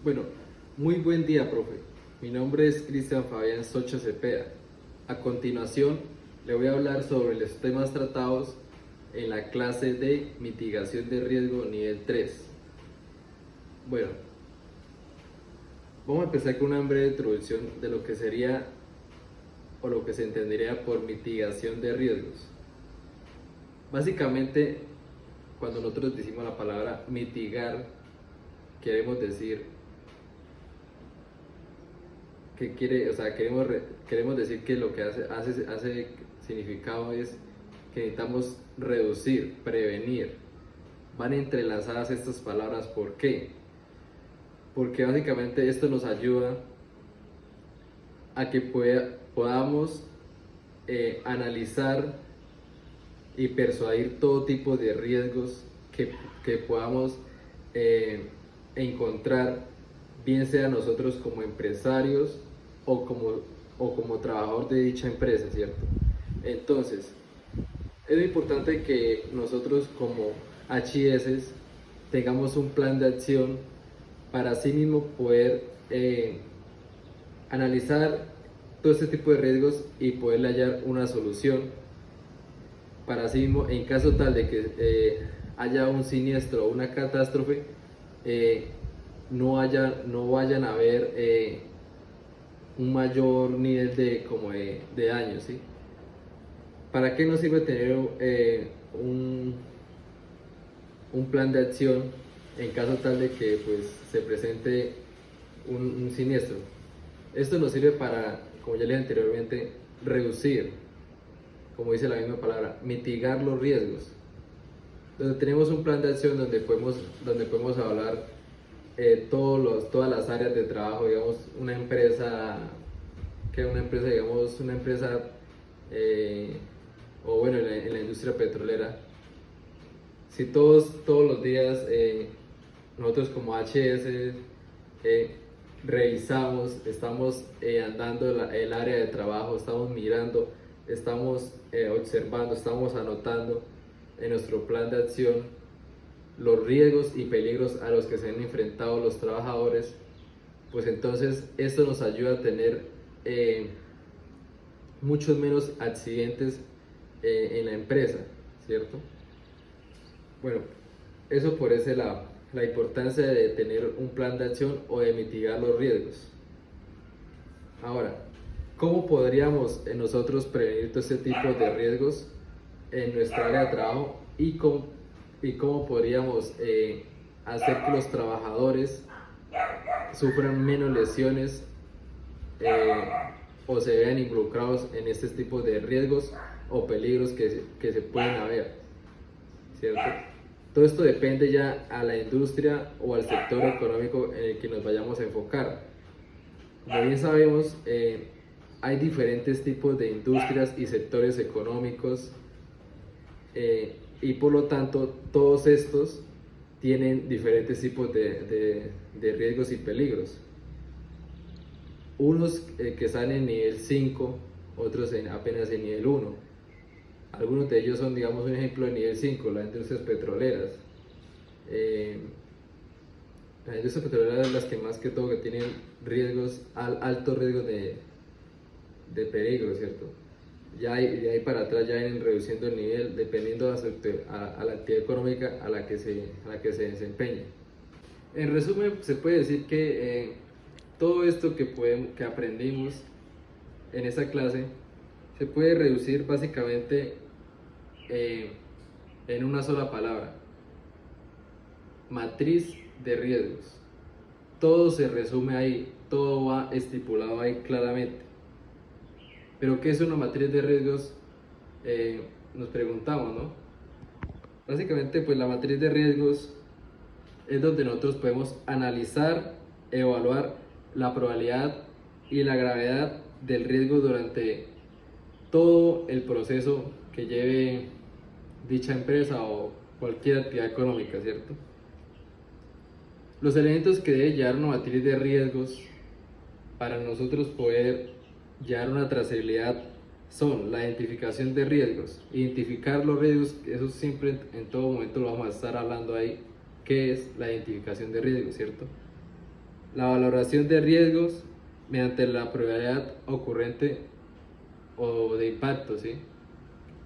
Bueno, muy buen día, profe. Mi nombre es Cristian Fabián Socha Cepeda. A continuación, le voy a hablar sobre los temas tratados en la clase de mitigación de riesgo nivel 3. Bueno, vamos a empezar con una breve introducción de lo que sería o lo que se entendería por mitigación de riesgos. Básicamente, cuando nosotros decimos la palabra mitigar, queremos decir queremos decir que lo que hace significado es que necesitamos reducir, prevenir. Van entrelazadas estas palabras, ¿por qué? Porque básicamente esto nos ayuda a que podamos analizar y persuadir todo tipo de riesgos que podamos encontrar, bien sea nosotros como empresarios o como trabajador de dicha empresa, ¿cierto? Entonces, es importante que nosotros como HIS tengamos un plan de acción para así mismo poder analizar todo este tipo de riesgos y poderle hallar una solución para así mismo, en caso tal de que haya un siniestro o una catástrofe, no vayan a haber un mayor nivel de daño, ¿sí? ¿Para qué nos sirve tener un plan de acción en caso tal de que pues, se presente un siniestro? Esto nos sirve para, como ya les dije anteriormente, reducir, como dice la misma palabra, mitigar los riesgos. Donde tenemos un plan de acción donde podemos hablar todas las áreas de trabajo, digamos, una empresa o bueno, en la industria petrolera. Si todos los días nosotros como HS revisamos, estamos andando el área de trabajo, estamos mirando, estamos observando, estamos anotando en nuestro plan de acción los riesgos y peligros a los que se han enfrentado los trabajadores, pues entonces esto nos ayuda a tener muchos menos accidentes en la empresa, ¿cierto? Bueno, eso por ese lado, la importancia de tener un plan de acción o de mitigar los riesgos. Ahora, ¿cómo podríamos nosotros prevenir todo este tipo de riesgos en nuestra área de trabajo y cómo podríamos hacer que los trabajadores sufran menos lesiones o se vean involucrados en este tipo de riesgos o peligros que se pueden haber, ¿cierto? Todo esto depende ya a la industria o al sector económico en el que nos vayamos a enfocar. Como bien sabemos, hay diferentes tipos de industrias y sectores económicos y por lo tanto todos estos tienen diferentes tipos de riesgos y peligros. Unos que están en nivel 5, otros apenas en nivel 1. Algunos de ellos son, digamos, un ejemplo de nivel 5, las industrias petroleras. Las industrias petroleras son las que más que todo que tienen altos riesgos de peligro, ¿cierto? De ahí para atrás ya vienen reduciendo el nivel dependiendo a la actividad económica a la que se desempeña. En resumen, se puede decir que todo esto que aprendimos en esta clase se puede reducir básicamente en una sola palabra: matriz de riesgos. Todo se resume ahí, todo va estipulado ahí claramente. Pero ¿qué es una matriz de riesgos? Nos preguntamos, ¿no? Básicamente, pues la matriz de riesgos es donde nosotros podemos analizar, evaluar la probabilidad y la gravedad del riesgo durante todo el proceso que lleve dicha empresa o cualquier actividad económica, ¿cierto? Los elementos que debe llevar una matriz de riesgos para nosotros poder llevar una trazabilidad son la identificación de riesgos. Identificar los riesgos, eso siempre en todo momento lo vamos a estar hablando ahí, qué es la identificación de riesgos, ¿cierto? La valoración de riesgos mediante la probabilidad ocurrente o de impacto, ¿sí?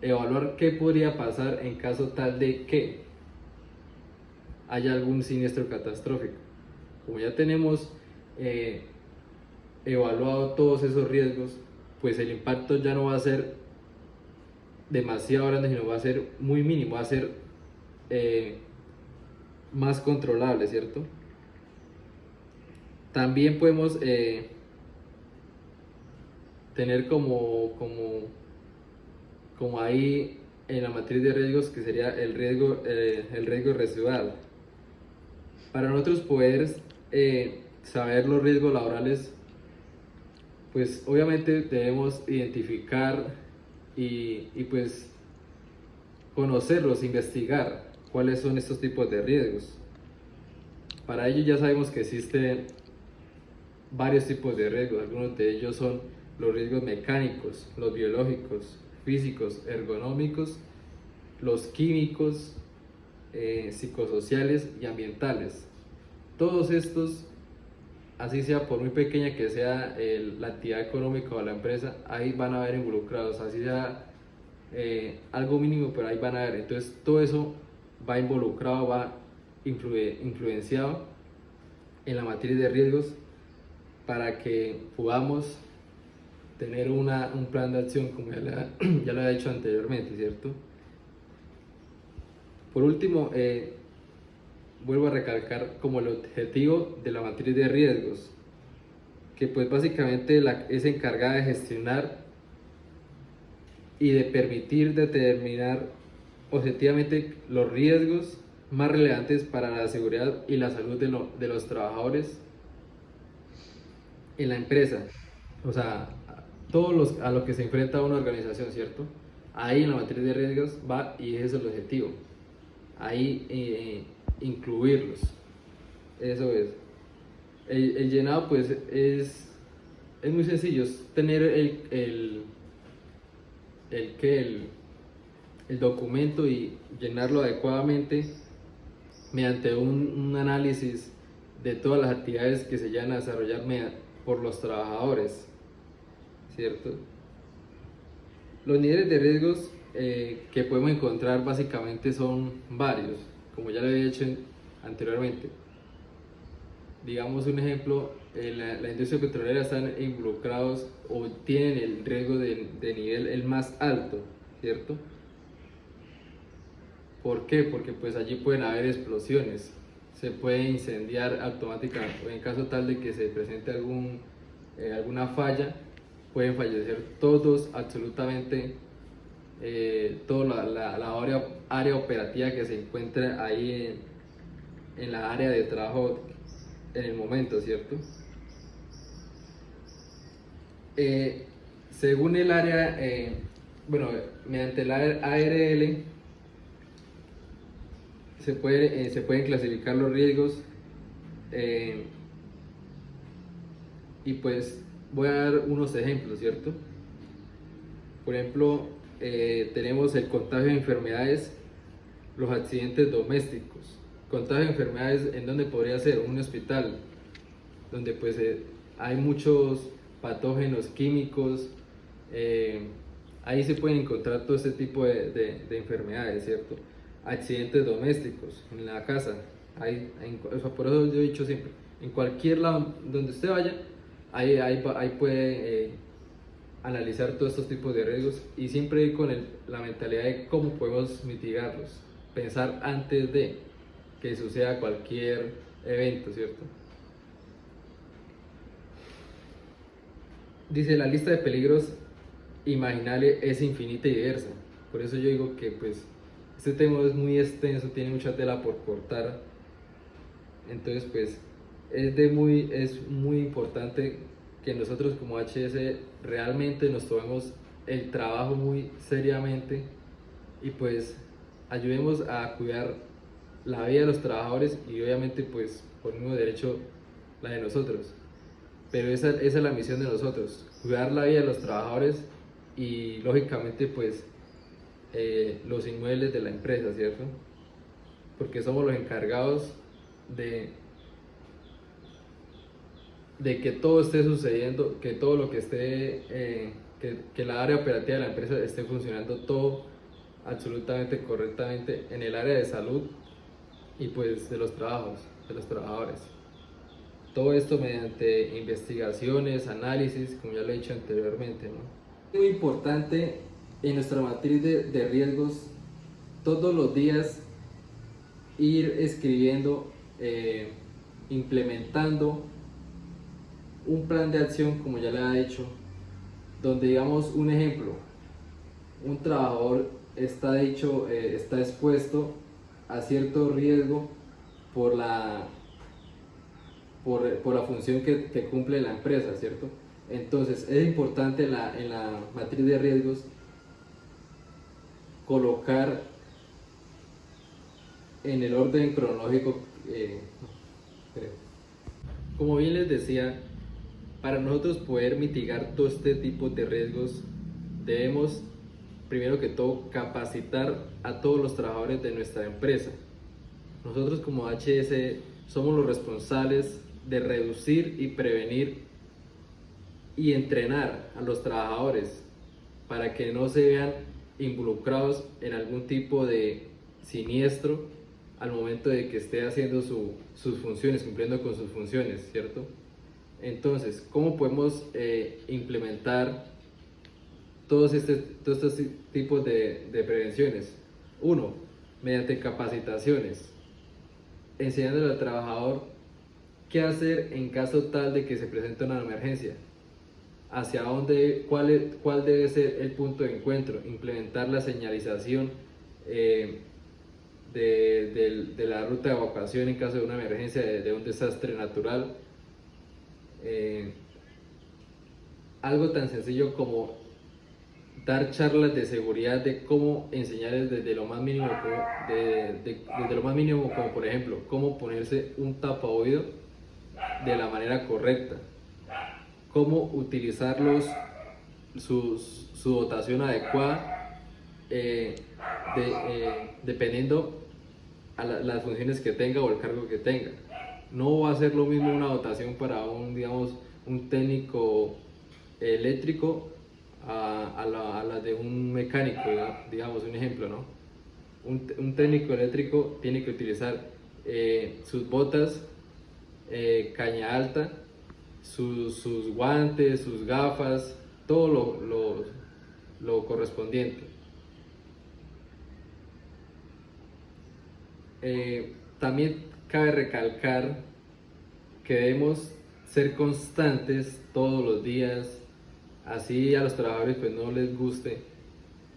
Evaluar qué podría pasar en caso tal de que haya algún siniestro catastrófico. Como ya tenemos eh, evaluado todos esos riesgos, pues el impacto ya no va a ser demasiado grande, sino va a ser muy mínimo, va a ser eh, más controlable, ¿cierto? También podemos tener como ahí en la matriz de riesgos que sería el riesgo residual. Para nosotros poder saber los riesgos laborales, pues obviamente debemos identificar y pues conocerlos, investigar cuáles son estos tipos de riesgos. Para ello ya sabemos que existen varios tipos de riesgos, algunos de ellos son los riesgos mecánicos, los biológicos, físicos, ergonómicos, los químicos, psicosociales y ambientales. Todos estos, así sea por muy pequeña que sea la actividad económica o la empresa, ahí van a haber involucrados, así sea algo mínimo, pero ahí van a haber. Entonces todo eso va involucrado, va influenciado en la matriz de riesgos para que podamos tener un plan de acción como ya lo he dicho anteriormente, ¿cierto? Por último, vuelvo a recalcar como el objetivo de la matriz de riesgos, que pues básicamente es encargada de gestionar y de permitir determinar objetivamente los riesgos más relevantes para la seguridad y la salud de los trabajadores en la empresa. O sea, a lo que se enfrenta una organización, ¿cierto? Ahí en la matriz de riesgos va y ese es el objetivo. Ahí incluirlos. Eso es. El llenado pues es muy sencillo, es tener el, que el documento y llenarlo adecuadamente mediante un análisis de todas las actividades que se llevan a desarrollar por los trabajadores, ¿cierto? Los niveles de riesgos que podemos encontrar básicamente son varios, como ya lo había dicho anteriormente. Digamos un ejemplo, la industria petrolera están involucrados o tienen el riesgo de nivel el más alto, ¿cierto? ¿Por qué? Porque pues allí pueden haber explosiones, se puede incendiar automáticamente, o en caso tal de que se presente alguna falla, pueden fallecer todos, absolutamente toda la área operativa que se encuentra ahí en la área de trabajo en el momento, ¿cierto? Según el área, bueno, mediante el ARL se pueden clasificar los riesgos eh, y pues voy a dar unos ejemplos, ¿cierto? Por ejemplo, tenemos el contagio de enfermedades, los accidentes domésticos. Contagio de enfermedades, ¿en donde podría ser? Un hospital, donde pues hay muchos patógenos químicos, ahí se pueden encontrar todo este tipo de enfermedades, ¿cierto? Accidentes domésticos en la casa, o sea, por eso yo he dicho siempre, en cualquier lado donde usted vaya, ahí puede analizar todos estos tipos de riesgos y siempre ir con la mentalidad de cómo podemos mitigarlos, pensar antes de que suceda cualquier evento, ¿cierto? Dice, la lista de peligros imaginables es infinita y diversa. Por eso yo digo que pues este tema es muy extenso, tiene mucha tela por cortar. Entonces pues es muy importante que nosotros como HS realmente nos tomemos el trabajo muy seriamente y pues ayudemos a cuidar la vida de los trabajadores y obviamente pues por mismo derecho la de nosotros. Pero esa es la misión de nosotros, cuidar la vida de los trabajadores y lógicamente pues los inmuebles de la empresa, ¿cierto? Porque somos los encargados de, de que todo esté sucediendo, que todo lo que esté, que la área operativa de la empresa esté funcionando todo absolutamente correctamente en el área de salud y pues de los trabajos, de los trabajadores. Todo esto mediante investigaciones, análisis, como ya lo he dicho anteriormente, ¿no? Muy importante en nuestra matriz de riesgos, todos los días ir escribiendo, implementando un plan de acción, como ya le he dicho, donde digamos un ejemplo, un trabajador está expuesto a cierto riesgo por por la función que cumple la empresa, ¿cierto? Entonces es importante en la matriz de riesgos colocar en el orden cronológico, como bien les decía, para nosotros poder mitigar todo este tipo de riesgos, debemos, primero que todo, capacitar a todos los trabajadores de nuestra empresa. Nosotros como HS somos los responsables de reducir y prevenir y entrenar a los trabajadores para que no se vean involucrados en algún tipo de siniestro al momento de que esté haciendo sus funciones, cumpliendo con sus funciones, ¿cierto? Entonces, ¿cómo podemos implementar todos estos tipos de prevenciones? Uno, mediante capacitaciones, enseñándole al trabajador qué hacer en caso tal de que se presente una emergencia, hacia dónde, cuál debe ser el punto de encuentro, implementar la señalización de la ruta de evacuación en caso de una emergencia, de un desastre natural. Algo tan sencillo como dar charlas de seguridad, de cómo enseñarles desde lo más mínimo, desde lo más mínimo, como por ejemplo, cómo ponerse un tapaoído de la manera correcta, cómo utilizarlos, su dotación adecuada, dependiendo a las funciones que tenga o el cargo que tenga. No va a ser lo mismo una dotación para digamos, un técnico eléctrico a la de un mecánico, digamos, un ejemplo, ¿no? Un técnico eléctrico tiene que utilizar sus botas, caña alta, sus guantes, sus gafas, todo lo correspondiente. También cabe recalcar que debemos ser constantes todos los días, así a los trabajadores pues no les guste,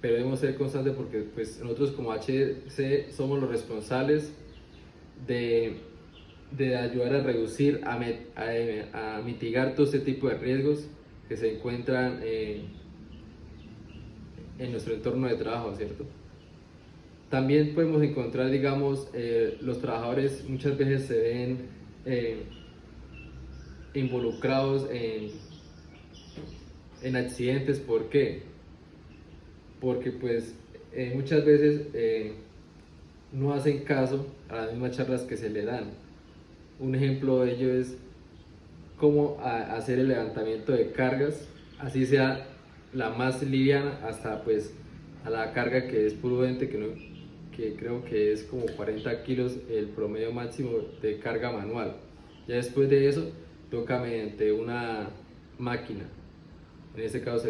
pero debemos ser constantes porque pues nosotros como HC somos los responsables de ayudar a reducir, a mitigar todo este tipo de riesgos que se encuentran en nuestro entorno de trabajo, ¿cierto? También podemos encontrar, digamos, los trabajadores muchas veces se ven involucrados en accidentes. ¿Por qué? Porque pues muchas veces no hacen caso a las mismas charlas que se le dan. Un ejemplo de ello es cómo hacer el levantamiento de cargas, así sea la más liviana hasta pues a la carga que es prudente, que creo que es como 40 kilos el promedio máximo de carga manual. Ya después de eso toca mediante una máquina, en este caso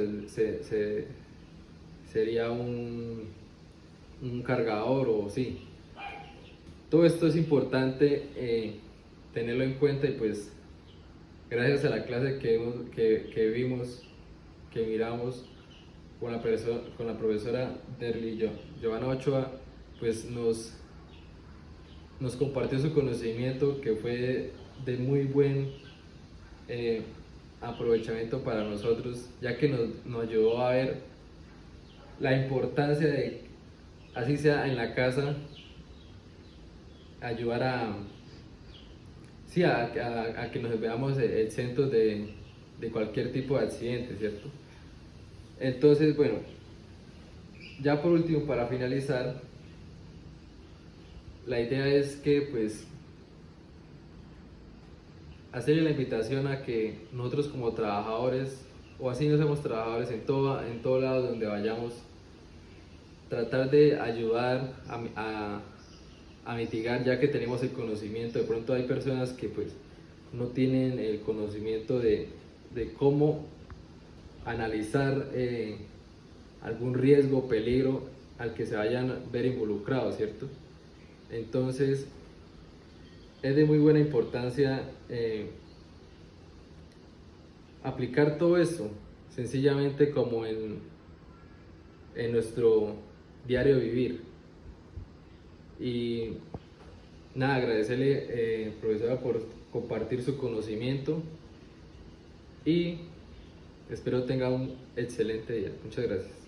sería un cargador o sí. Todo esto es importante tenerlo en cuenta y pues gracias a la clase que vimos, que miramos con la profesora Derly Giovanna Ochoa, pues nos compartió su conocimiento que fue de muy buen aprovechamiento para nosotros, ya que nos ayudó a ver la importancia de, así sea en la casa, ayudar sí, a que nos veamos exentos de cualquier tipo de accidente, ¿cierto? Entonces, bueno, ya por último, para finalizar, la idea es que pues hacerle la invitación a que nosotros como trabajadores, o así no somos trabajadores en todo lado donde vayamos, tratar de ayudar a mitigar, ya que tenemos el conocimiento. De pronto hay personas que pues no tienen el conocimiento de cómo analizar algún riesgo o peligro al que se vayan a ver involucrados, ¿cierto? Entonces es de muy buena importancia aplicar todo esto sencillamente como en nuestro diario vivir. Y nada, agradecerle, profesora, por compartir su conocimiento y espero tenga un excelente día. Muchas gracias.